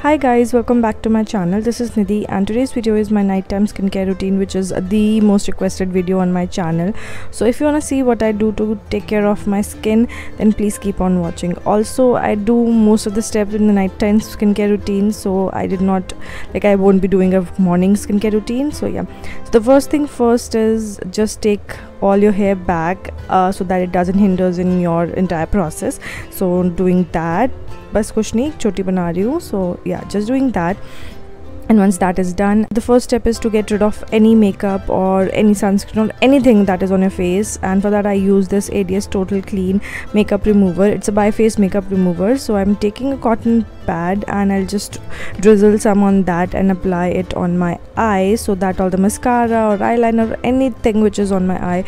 Hi guys, welcome back to my channel. This is Nidhi and today's video is my nighttime skincare routine, which is the most requested video on my channel. So if you want to see what I do to take care of my skin, then please keep on watching. Also, I do most of the steps in the nighttime skincare routine, so I won't be doing a morning skincare routine. So yeah, so the first thing first is just take all your hair back so that it doesn't hinders in your entire process. So doing that, बस कुछ नहीं, छोटी बना रही हूँ. So yeah, just doing that. And once that is done, the first step is to get rid of any makeup or any sunscreen or anything that is on your face. And for that I use this ADS Total Clean makeup remover. It's a bi-phase makeup remover. So I'm taking a cotton pad and I'll just drizzle some on that and apply it on my eye so that all the mascara or eyeliner or anything which is on my eye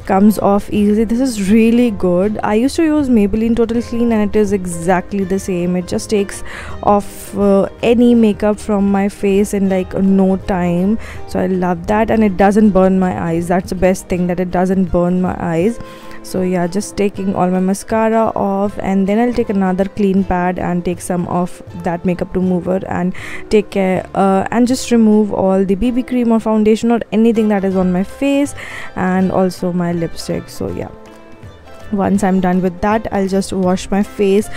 comes off easily. This is really good. I used to use Maybelline Total Clean and it is exactly the same. It just takes off any makeup from my face in like no time. So I love that, and it doesn't burn my eyes. That's the best thing, that it doesn't burn my eyes. So yeah, just taking all my mascara off, and then I'll take another clean pad and take some of that makeup remover and take care and just remove all the BB cream or foundation or anything that is on my face, and also my lipstick. So yeah, once I'm done with that, I'll just wash my face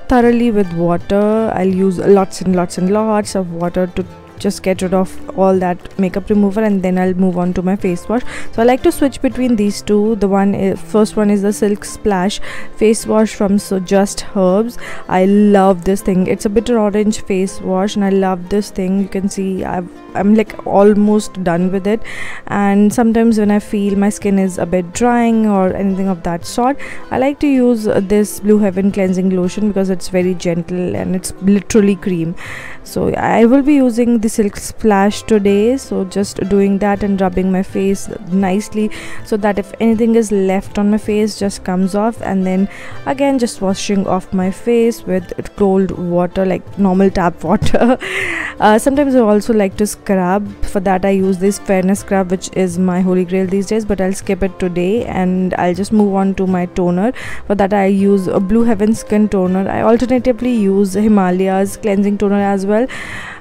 thoroughly with water. I'll use lots and lots of water to just get rid of all that makeup remover, and then I'll move on to my face wash. So I like to switch between these two. First one is the Silk Splash face wash from Just Herbs. I love this thing. It's a bitter orange face wash and I love this thing. You can see I'm like almost done with it, and sometimes when I feel my skin is a bit drying or anything of that sort, I like to use this Blue Heaven cleansing lotion because it's very gentle and it's literally cream. So I will be using the Silk Splash today, so just doing that and rubbing my face nicely so that if anything is left on my face just comes off, and then again just washing off my face with cold water, like normal tap water. Sometimes I also like to scrub. For that I use this Fairness scrub, which is my holy grail these days, but I'll skip it today and I'll just move on to my toner. For that I use a Blue Heaven skin toner. I alternatively use Himalayas cleansing toner as well,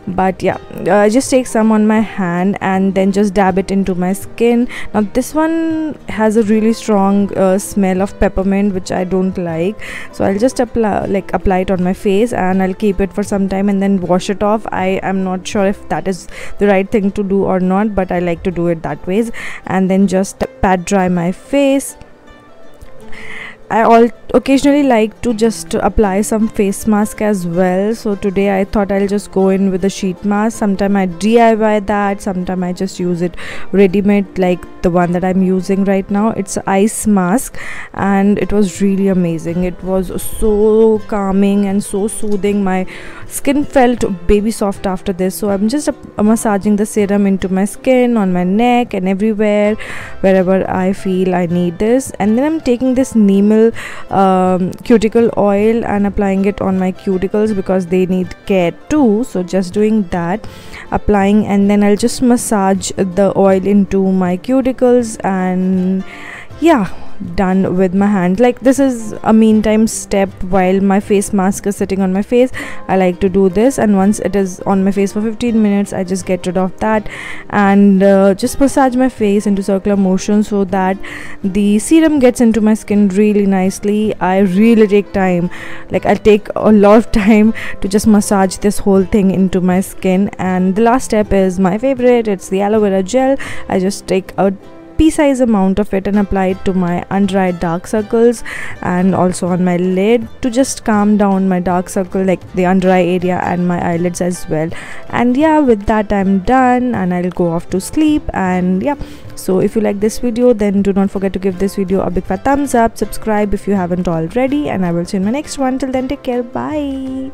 but yeah, I just take some on my hand and then just dab it into my skin. Now this one has a really strong smell of peppermint, which I don't like, so I'll just apply it on my face and I'll keep it for some time and then wash it off. I am not sure if that is the right thing to do or not, but I like to do it that way, and then just pat dry my face. I occasionally like to just apply some face mask as well. So today I thought I'll just go in with a sheet mask. Sometimes I DIY that, sometimes I just use it ready-made, like the one that I'm using right now. It's an ice mask and it was really amazing. It was so calming and so soothing. My skin felt baby soft after this. So I'm just massaging the serum into my skin, on my neck and everywhere wherever I feel I need this. And then I'm taking this neem cuticle oil and applying it on my cuticles because they need care too. So just doing that, applying, and then I'll just massage the oil into my cuticles, and yeah, done with my hand. Like, this is a meantime step while my face mask is sitting on my face. I like to do this, and once it is on my face for 15 minutes I just get rid of that and just massage my face into circular motion so that the serum gets into my skin really nicely. I really take time, like I'll take a lot of time to just massage this whole thing into my skin. And the last step is my favorite. It's the aloe vera gel. I just take a pea-size amount of it and apply it to my under-eye dark circles and also on my lid to just calm down my dark circle, like the under-eye area and my eyelids as well. And yeah, with that I'm done and I'll go off to sleep. And yeah, so if you like this video, then do not forget to give this video a big fat thumbs up, subscribe if you haven't already, and I will see you in my next one. Till then, take care, bye.